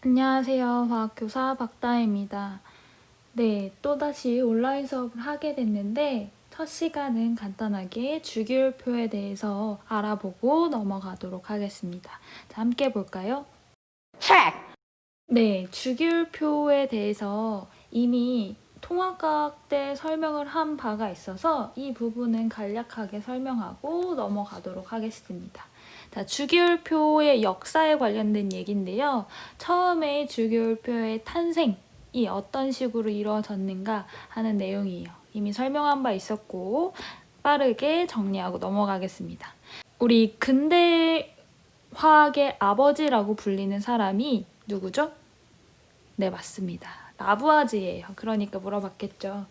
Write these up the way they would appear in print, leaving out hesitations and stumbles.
안녕하세요. 과학교사 박다혜입니다. 네, 또다시 온라인 수업을 하게 됐는데 첫 시간은 간단하게 주기율표에 대해서 알아보고 넘어가도록 하겠습니다. 자, 함께 볼까요? 네, 주기율표에 대해서 이미 통합과학 때 설명을 한 바가 있어서 이 부분은 간략하게 설명하고 넘어가도록 하겠습니다. 자, 주기율표의 역사에 관련된 얘기인데요. 처음에 주기율표의 탄생이 어떤 식으로 이루어졌는가 하는 내용이에요. 이미 설명한 바 있었고 빠르게 정리하고 넘어가겠습니다. 우리 근대 화학의 아버지라고 불리는 사람이 누구죠? 네, 맞습니다. 라부아지예요. 그러니까 물어봤겠죠.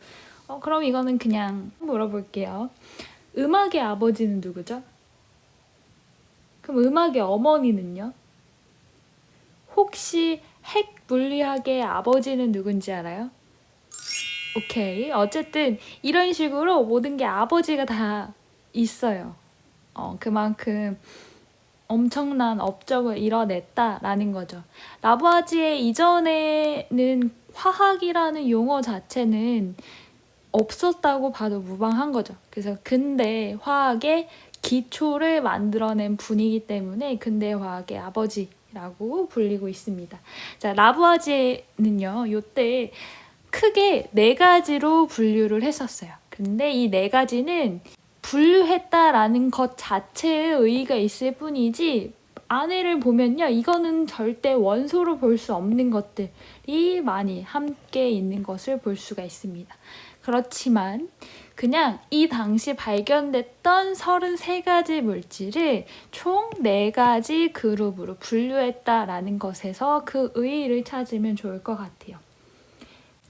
그럼 이거는 그냥 물어볼게요. 음악의 아버지는 누구죠? 그럼 음악의 어머니는요? 혹시 핵 물리학의 아버지는 누군지 알아요? 오케이. 어쨌든 이런 식으로 모든 게 아버지가 다 있어요. 그만큼 엄청난 업적을 이뤄냈다라는 거죠. 라부아지에 이전에는 화학이라는 용어 자체는 없었다고 봐도 무방한 거죠. 그래서 근대 화학의 기초를 만들어낸 분이기 때문에 근대 화학의 아버지라고 불리고 있습니다. 자, 라부아지에는요, 요때 크게 4가지로 분류를 했었어요. 근데 이 4가지는 분류했다라는 것 자체의 의의가 있을 뿐이지 안에를 보면요, 이거는 절대 원소로 볼 수 없는 것들이 많이 함께 있는 것을 볼 수가 있습니다. 그렇지만 그냥 이 당시 발견됐던 33가지 물질을 총 4가지 그룹으로 분류했다라는 것에서 그 의의를 찾으면 좋을 것 같아요.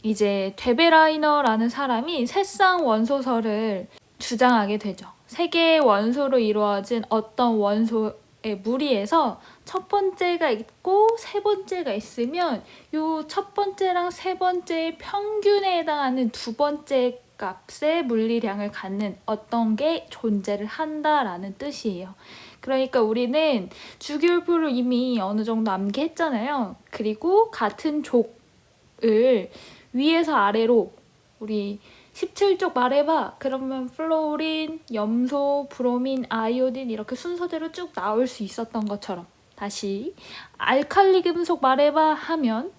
이제 데베라이너라는 사람이 새쌍 원소설을 주장하게 되죠. 3개의 원소로 이루어진 어떤 원소의 무리에서 첫 번째가 있고 세 번째가 있으면 요 첫 번째랑 세 번째의 평균에 해당하는 두 번째 값의 물리량을 갖는 어떤 게 존재를 한다라는 뜻이에요. 그러니까 우리는 주기율표를 이미 어느 정도 암기했잖아요. 그리고 같은 족을 위에서 아래로 우리 17쪽 말해봐. 그러면 플로린, 염소, 브로민, 아이오딘 이렇게 순서대로 쭉 나올 수 있었던 것처럼 다시 알칼리 금속 말해봐 하면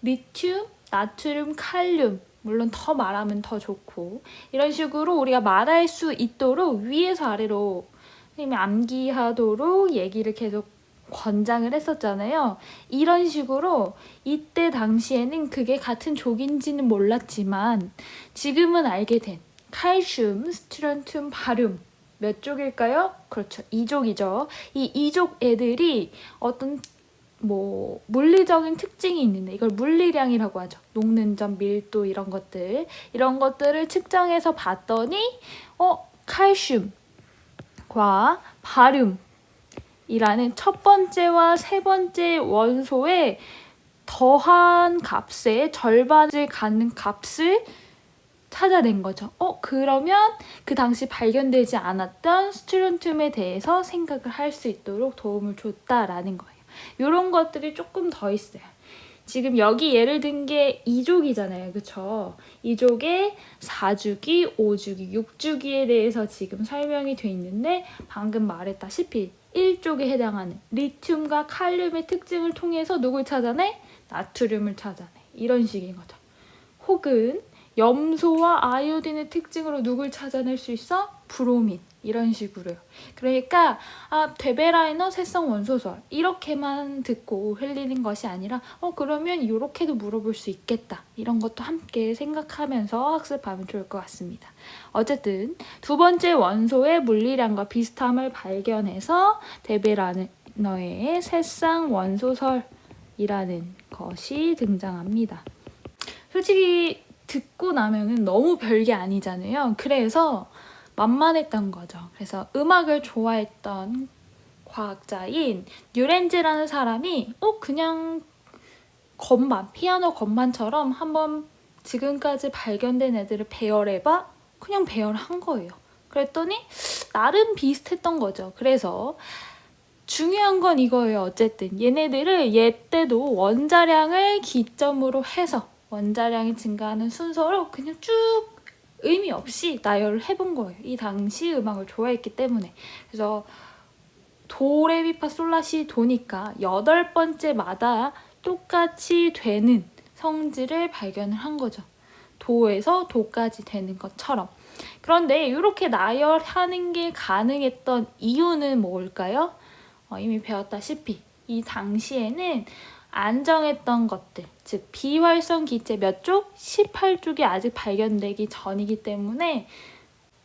리튬, 나트륨, 칼륨 물론 더 말하면 더 좋고 이런 식으로 우리가 말할 수 있도록 위에서 아래로 선생님이 암기하도록 얘기를 계속 권장을 했었잖아요. 이런 식으로 이때 당시에는 그게 같은 족인지는 몰랐지만 지금은 알게 된 칼슘, 스트론튬, 바륨 몇 족일까요? 그렇죠. 2족이죠. 이 2족 애들이 어떤 물리적인 특징이 있는데 이걸 물리량이라고 하죠. 녹는 점, 밀도 이런 것들을 측정해서 봤더니 칼슘과 바륨 이라는 첫 번째와 세 번째 원소의 더한 값의 절반을 갖는 값을 찾아낸 거죠. 그러면 그 당시 발견되지 않았던 스트론튬에 대해서 생각을 할 수 있도록 도움을 줬다라는 거예요. 이런 것들이 조금 더 있어요. 지금 여기 예를 든 게 2족이잖아요. 그쵸? 2족의 4주기, 5주기, 6주기에 대해서 지금 설명이 돼 있는데 방금 말했다시피 1족에 해당하는 리튬과 칼륨의 특징을 통해서 누굴 찾아내? 나트륨을 찾아내. 이런 식인 거죠. 혹은 염소와 아이오딘의 특징으로 누굴 찾아낼 수 있어? 브로민. 이런 식으로요. 그러니까 데베라이너 새성 원소설 이렇게만 듣고 흘리는 것이 아니라 그러면 이렇게도 물어볼 수 있겠다. 이런 것도 함께 생각하면서 학습하면 좋을 것 같습니다. 어쨌든 두 번째 원소의 물리량과 비슷함을 발견해서 데베라이너의 새쌍 원소설이라는 것이 등장합니다. 솔직히 듣고 나면은 너무 별게 아니잖아요. 그래서 만만했던 거죠. 그래서 음악을 좋아했던 과학자인 뉴렌즈라는 사람이 그냥 피아노 건반처럼 한번 지금까지 발견된 애들을 배열해봐? 그냥 배열한 거예요. 그랬더니 나름 비슷했던 거죠. 그래서 중요한 건 이거예요. 어쨌든 얘네들을 얘 때도 원자량을 기점으로 해서 원자량이 증가하는 순서로 그냥 쭉 의미 없이 나열을 해본 거예요. 이 당시 음악을 좋아했기 때문에. 그래서 도레미파솔라시 도니까 8번째마다 똑같이 되는 성질을 발견을 한 거죠. 도에서 도까지 되는 것처럼. 그런데 이렇게 나열하는 게 가능했던 이유는 뭘까요? 이미 배웠다시피 이 당시에는 안정했던 것들, 즉 비활성 기체 몇 쪽? 18쪽이 아직 발견되기 전이기 때문에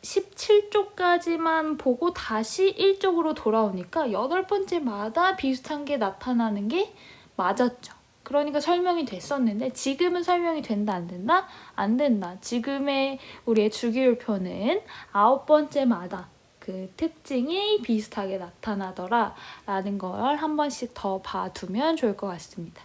17쪽까지만 보고 다시 1쪽으로 돌아오니까 8번째마다 비슷한 게 나타나는 게 맞았죠. 그러니까 설명이 됐었는데 지금은 설명이 된다 안 된다? 안 된다. 지금의 우리의 주기율표는 9번째마다 그 특징이 비슷하게 나타나더라 라는 걸 한 번씩 더 봐두면 좋을 것 같습니다.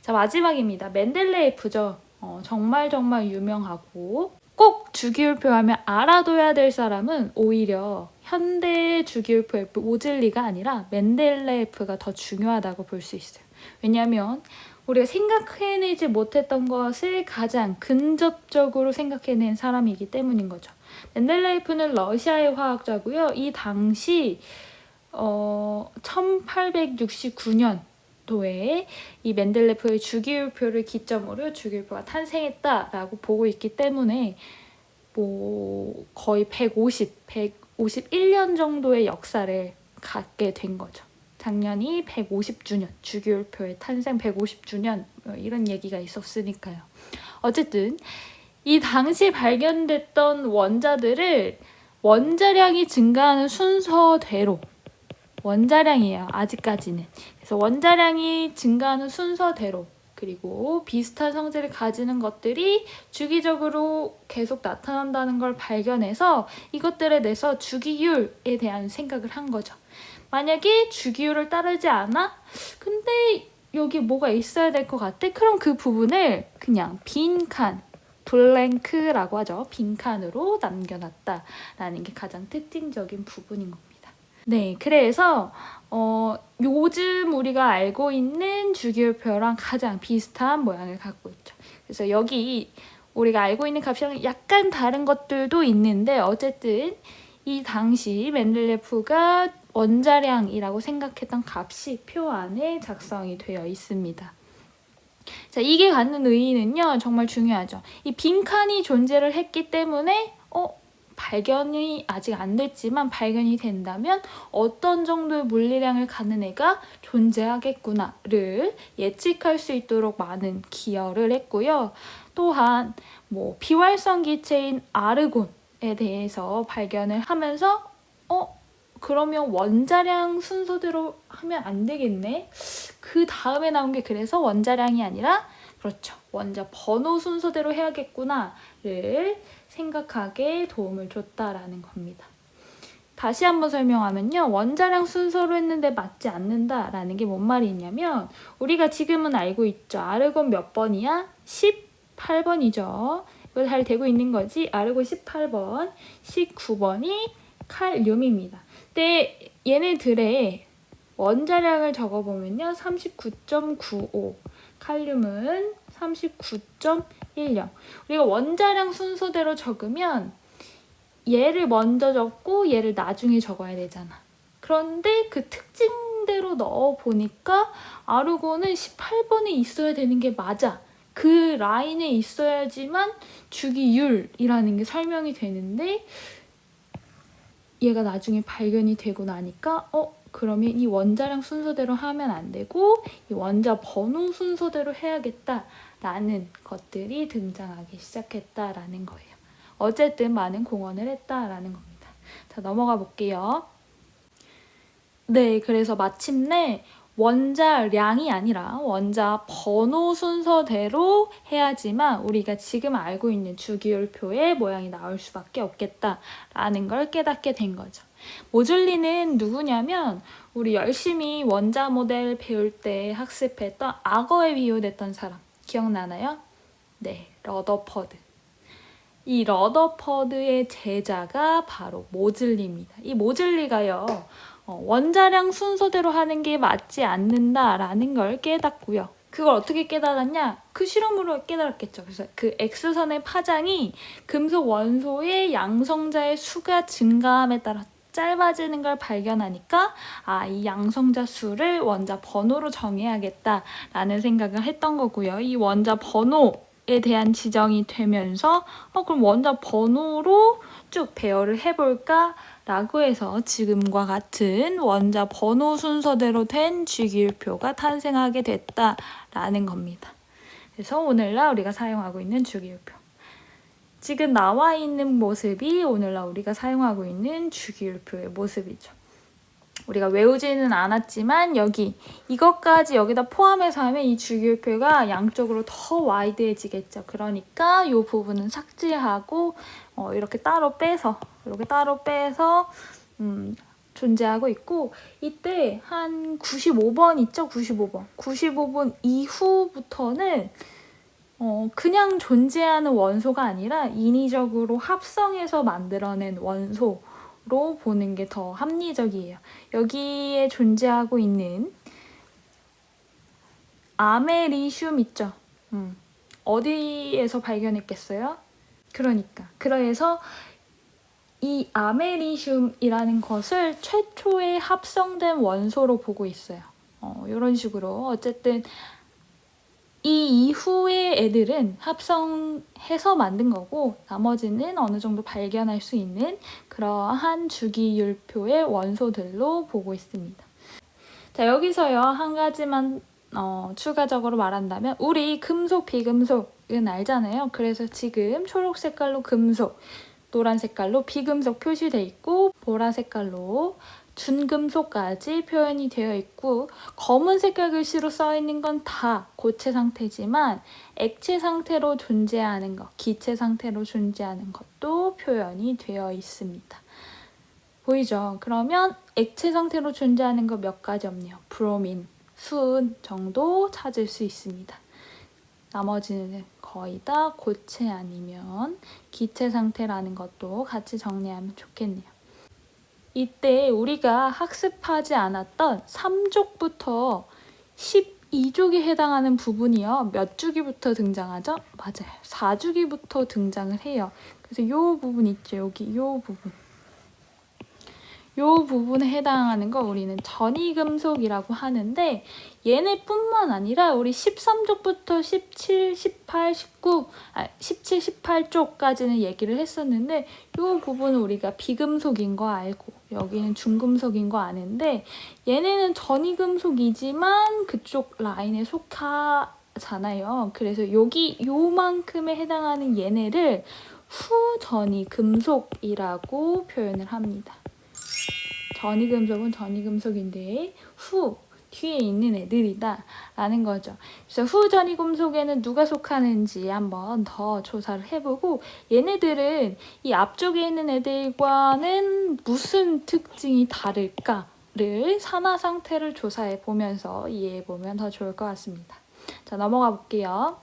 자, 마지막입니다. 멘델레예프죠. 정말 유명하고 꼭 주기율표 하면 알아둬야 될 사람은 오히려 현대 주기율표의 모즐리가 아니라 멘델레예프가 더 중요하다고 볼 수 있어요. 왜냐하면 우리가 생각해내지 못했던 것을 가장 근접적으로 생각해낸 사람이기 때문인 거죠. 멘델레예프는 러시아의 화학자고요. 이 당시 1869년도에 이 멘델레프의 주기율표를 기점으로 주기율표가 탄생했다라고 보고 있기 때문에 뭐 거의 151년 정도의 역사를 갖게 된 거죠. 작년이 150주년, 주기율표의 탄생 150주년 이런 얘기가 있었으니까요. 어쨌든 이 당시 발견됐던 원자들을 원자량이 증가하는 순서대로 원자량이에요. 아직까지는. 그래서 원자량이 증가하는 순서대로 그리고 비슷한 성질을 가지는 것들이 주기적으로 계속 나타난다는 걸 발견해서 이것들에 대해서 주기율에 대한 생각을 한 거죠. 만약에 주기율을 따르지 않아? 근데 여기 뭐가 있어야 될 것 같아? 그럼 그 부분을 그냥 빈 칸, 블랭크라고 하죠. 빈 칸으로 남겨놨다라는 게 가장 특징적인 부분인 겁니다. 네, 그래서 요즘 우리가 알고 있는 주기율표랑 가장 비슷한 모양을 갖고 있죠. 그래서 여기 우리가 알고 있는 값이랑 약간 다른 것들도 있는데 어쨌든 이 당시 멘델레프가 원자량이라고 생각했던 값이 표 안에 작성이 되어 있습니다. 자, 이게 갖는 의의는요, 정말 중요하죠. 이 빈칸이 존재를 했기 때문에 발견이 아직 안 됐지만 발견이 된다면 어떤 정도의 물리량을 갖는 애가 존재하겠구나를 예측할 수 있도록 많은 기여를 했고요. 또한 뭐 비활성 기체인 아르곤에 대해서 발견을 하면서 그러면 원자량 순서대로 하면 안 되겠네? 그 다음에 나온 게 그래서 원자량이 아니라 그렇죠. 원자 번호 순서대로 해야겠구나를 생각하게 도움을 줬다라는 겁니다. 다시 한번 설명하면요. 원자량 순서로 했는데 맞지 않는다라는 게 뭔 말이냐면 우리가 지금은 알고 있죠. 아르곤 몇 번이야? 18번이죠. 이거 잘 되고 있는 거지. 아르곤 18번, 19번이 칼륨입니다. 근데 얘네들의 원자량을 적어보면요. 39.95, 칼륨은 39.10. 우리가 원자량 순서대로 적으면 얘를 먼저 적고 얘를 나중에 적어야 되잖아. 그런데 그 특징대로 넣어보니까 아르곤은 18번에 있어야 되는 게 맞아. 그 라인에 있어야지만 주기율이라는 게 설명이 되는데 얘가 나중에 발견이 되고 나니까 그러면 이 원자량 순서대로 하면 안 되고 이 원자 번호 순서대로 해야겠다라는 것들이 등장하기 시작했다라는 거예요. 어쨌든 많은 공헌을 했다라는 겁니다. 자, 넘어가 볼게요. 네, 그래서 마침내 원자량이 아니라 원자 번호 순서대로 해야지만 우리가 지금 알고 있는 주기율표의 모양이 나올 수밖에 없겠다라는 걸 깨닫게 된 거죠. 모즐리는 누구냐면 우리 열심히 원자 모델 배울 때 학습했던 악어에 비유됐던 사람 기억나나요? 네, 러더퍼드. 이 러더퍼드의 제자가 바로 모즐리입니다. 이 모즐리가요. 원자량 순서대로 하는 게 맞지 않는다라는 걸 깨닫고요. 그걸 어떻게 깨달았냐? 그 실험으로 깨달았겠죠. 그래서 그 X선의 파장이 금속 원소의 양성자의 수가 증가함에 따라 짧아지는 걸 발견하니까 이 양성자 수를 원자 번호로 정해야겠다라는 생각을 했던 거고요. 이 원자 번호에 대한 지정이 되면서 그럼 원자 번호로 쭉 배열을 해볼까? 라고 해서 지금과 같은 원자 번호 순서대로 된 주기율표가 탄생하게 됐다라는 겁니다. 그래서 오늘날 우리가 사용하고 있는 주기율표. 지금 나와 있는 모습이 오늘날 우리가 사용하고 있는 주기율표의 모습이죠. 우리가 외우지는 않았지만 이것까지 여기다 포함해서 하면 이 주기율표가 양쪽으로 더 와이드해지겠죠. 그러니까 이 부분은 삭제하고 이렇게 따로 빼서 존재하고 있고, 이때 한 95번 있죠? 95번 이후부터는 그냥 존재하는 원소가 아니라 인위적으로 합성해서 만들어낸 원소로 보는 게 더 합리적이에요. 여기에 존재하고 있는 아메리슘 있죠? 어디에서 발견했겠어요? 그래서 이 아메리슘이라는 것을 최초에 합성된 원소로 보고 있어요. 이런 식으로 어쨌든 이 이후의 애들은 합성해서 만든 거고, 나머지는 어느 정도 발견할 수 있는 그러한 주기율표의 원소들로 보고 있습니다. 자, 여기서요 한 가지만 추가적으로 말한다면, 우리 금속, 비금속은 알잖아요. 그래서 지금 초록 색깔로 금속, 노란 색깔로 비금속 표시되어 있고, 보라 색깔로 준금속까지 표현이 되어 있고, 검은 색깔 글씨로 써 있는 건 다 고체 상태지만 액체 상태로 존재하는 것, 기체 상태로 존재하는 것도 표현이 되어 있습니다. 보이죠? 그러면 액체 상태로 존재하는 거 몇 가지 없네요. 브로민, 수은 정도 찾을 수 있습니다. 나머지는 거의 다 고체 아니면 기체 상태라는 것도 같이 정리하면 좋겠네요. 이때 우리가 학습하지 않았던 3족부터 12족에 해당하는 부분이요. 몇 주기부터 등장하죠? 맞아요. 4주기부터 등장을 해요. 그래서 이 부분 있죠. 여기 이 부분. 이 부분에 해당하는 거 우리는 전이금속이라고 하는데, 얘네뿐만 아니라 우리 13족부터 17, 18, 18쪽까지는 얘기를 했었는데, 이 부분은 우리가 비금속인 거 알고 여기는 중금속인 거 아는데, 얘네는 전이금속이지만 그쪽 라인에 속하잖아요. 그래서 요만큼에 해당하는 얘네를 후전이금속이라고 표현을 합니다. 전이금속은 전이금속인데 뒤에 있는 애들이다 라는 거죠. 그래서 후전이금속에는 누가 속하는지 한번 더 조사를 해보고, 얘네들은 이 앞쪽에 있는 애들과는 무슨 특징이 다를까를 산화 상태를 조사해 보면서 이해해 보면 더 좋을 것 같습니다. 자, 넘어가 볼게요.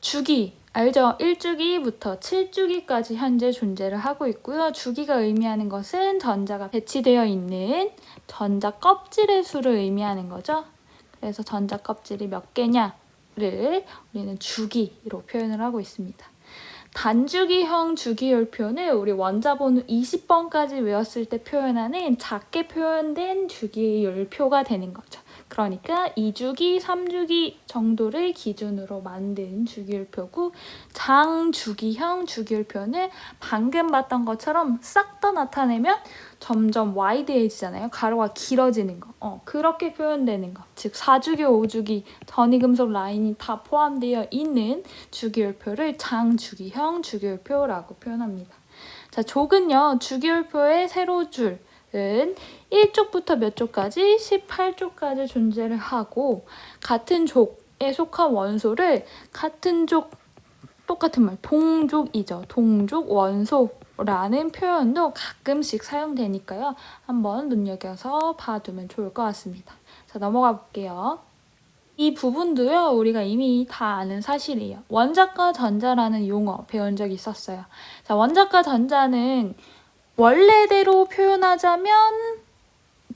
주기 알죠? 1주기부터 7주기까지 현재 존재를 하고 있고요. 주기가 의미하는 것은 전자가 배치되어 있는 전자 껍질의 수를 의미하는 거죠. 그래서 전자 껍질이 몇 개냐를 우리는 주기로 표현을 하고 있습니다. 단주기형 주기율표는 우리 원자번호 20번까지 외웠을 때 표현하는 작게 표현된 주기율표가 되는 거죠. 그러니까 2주기, 3주기 정도를 기준으로 만든 주기율표고, 장주기형 주기율표는 방금 봤던 것처럼 싹 다 나타내면 점점 와이드해지잖아요. 가로가 길어지는 거. 그렇게 표현되는 거. 즉 4주기, 5주기 전이금속 라인이 다 포함되어 있는 주기율표를 장주기형 주기율표라고 표현합니다. 자, 족은요. 주기율표의 세로줄 은 1쪽부터 몇 쪽까지? 18쪽까지 존재를 하고, 같은 족에 속한 원소를 같은 족, 똑같은 말, 동족이죠. 동족 원소라는 표현도 가끔씩 사용되니까요. 한번 눈여겨서 봐두면 좋을 것 같습니다. 자, 넘어가 볼게요. 이 부분도요, 우리가 이미 다 아는 사실이에요. 원자과 전자라는 용어 배운 적 있었어요. 자, 원자과 전자는 원래대로 표현하자면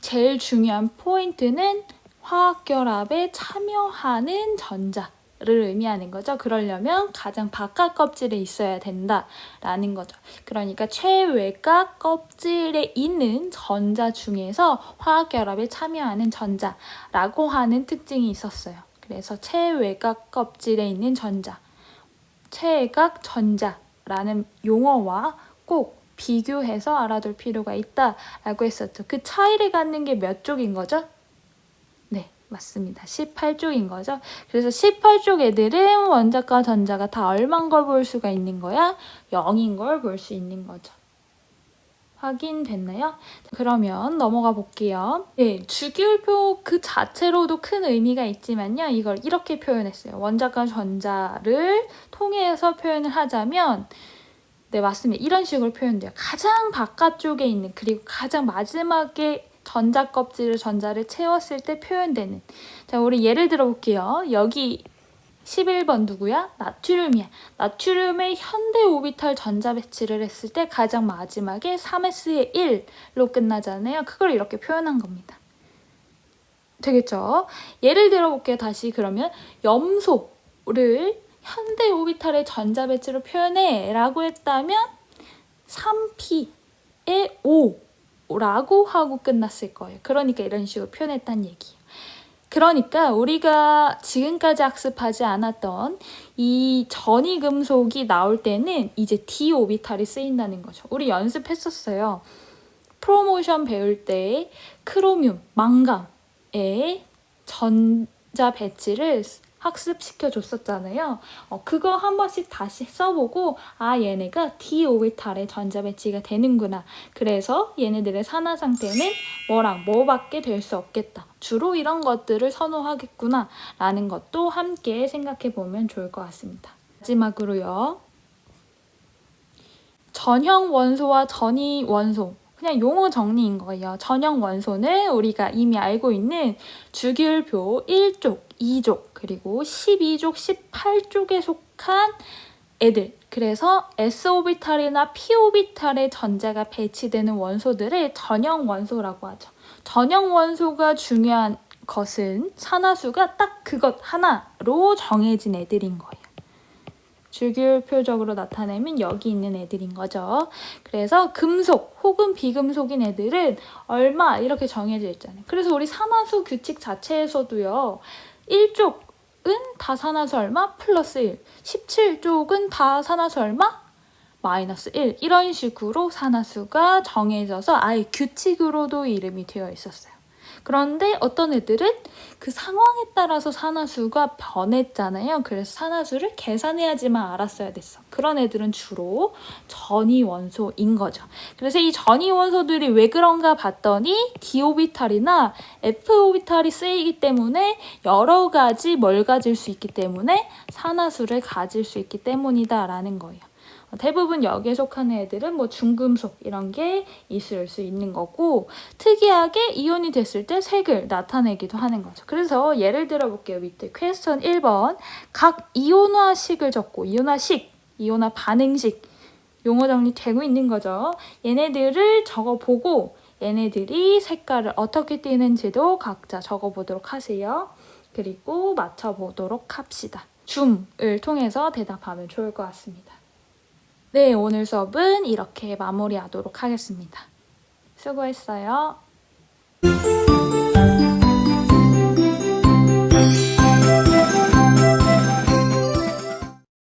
제일 중요한 포인트는 화학결합에 참여하는 전자를 의미하는 거죠. 그러려면 가장 바깥 껍질에 있어야 된다라는 거죠. 그러니까 최외곽 껍질에 있는 전자 중에서 화학결합에 참여하는 전자라고 하는 특징이 있었어요. 그래서 최외곽 껍질에 있는 전자, 최외곽 전자라는 용어와 꼭 비교해서 알아둘 필요가 있다라고 했었죠. 그 차이를 갖는 게 몇 쪽인 거죠? 네, 맞습니다. 18쪽인 거죠. 그래서 18쪽 애들은 원자과 전자가 다 얼마인 걸 볼 수가 있는 거야? 0인 걸 볼 수 있는 거죠. 확인됐나요? 그러면 넘어가 볼게요. 네, 주기율표 그 자체로도 큰 의미가 있지만요. 이걸 이렇게 표현했어요. 원자과 전자를 통해서 표현을 하자면 네, 맞습니다. 이런 식으로 표현돼요. 가장 바깥쪽에 있는 그리고 가장 마지막에 전자 껍질을 전자를 채웠을 때 표현되는. 자, 우리 예를 들어 볼게요. 여기 11번 누구야? 나트륨이야. 나트륨의 현대 오비탈 전자 배치를 했을 때 가장 마지막에 3s의 1로 끝나잖아요. 그걸 이렇게 표현한 겁니다. 되겠죠? 예를 들어 볼게요. 다시 그러면 염소를 현대 오비탈의 전자 배치로 표현해 라고 했다면 3p의 5라고 하고 끝났을 거예요. 그러니까 이런 식으로 표현했다는 얘기예요. 그러니까 우리가 지금까지 학습하지 않았던 이 전이금속이 나올 때는 이제 d 오비탈이 쓰인다는 거죠. 우리 연습했었어요. 프로모션 배울 때 크로뮴, 망감의 전자 배치를 학습시켜 줬었잖아요. 그거 한 번씩 다시 써보고 아 얘네가 d 오비탈의 전자 배치가 되는구나. 그래서 얘네들의 산화 상태는 뭐랑 뭐밖에 될 수 없겠다. 주로 이런 것들을 선호하겠구나 라는 것도 함께 생각해 보면 좋을 것 같습니다. 마지막으로요. 전형 원소와 전이 원소. 그냥 용어 정리인 거예요. 전형 원소는 우리가 이미 알고 있는 주기율표 1쪽, 2쪽, 그리고 12쪽, 18쪽에 속한 애들. 그래서 s오비탈이나 p오비탈의 전자가 배치되는 원소들을 전형 원소라고 하죠. 전형 원소가 중요한 것은 산화수가 딱 그것 하나로 정해진 애들인 거예요. 주기율표적으로 나타내면 여기 있는 애들인 거죠. 그래서 금속 혹은 비금속인 애들은 얼마 이렇게 정해져 있잖아요. 그래서 우리 산화수 규칙 자체에서도요. 1쪽은 다 산화수 얼마? 플러스 1. 17쪽은 다 산화수 얼마? 마이너스 1. 이런 식으로 산화수가 정해져서 아예 규칙으로도 이름이 되어 있었어요. 그런데 어떤 애들은 그 상황에 따라서 산화수가 변했잖아요. 그래서 산화수를 계산해야지만 알았어야 됐어. 그런 애들은 주로 전이원소인 거죠. 그래서 이 전이원소들이 왜 그런가 봤더니 d오비탈이나 f오비탈이 쓰이기 때문에 여러 가지 뭘 가질 수 있기 때문에 산화수를 가질 수 있기 때문이다라는 거예요. 대부분 여기에 속하는 애들은 뭐 중금속 이런 게 있을 수 있는 거고 특이하게 이온이 됐을 때 색을 나타내기도 하는 거죠. 그래서 예를 들어 볼게요. 밑에 퀘스천 1번 각 이온화식을 적고 이온화식, 이온화 반응식 용어 정리되고 있는 거죠. 얘네들을 적어보고 얘네들이 색깔을 어떻게 띠는지도 각자 적어보도록 하세요. 그리고 맞춰보도록 합시다. 줌을 통해서 대답하면 좋을 것 같습니다. 네, 오늘 수업은 이렇게 마무리하도록 하겠습니다. 수고했어요.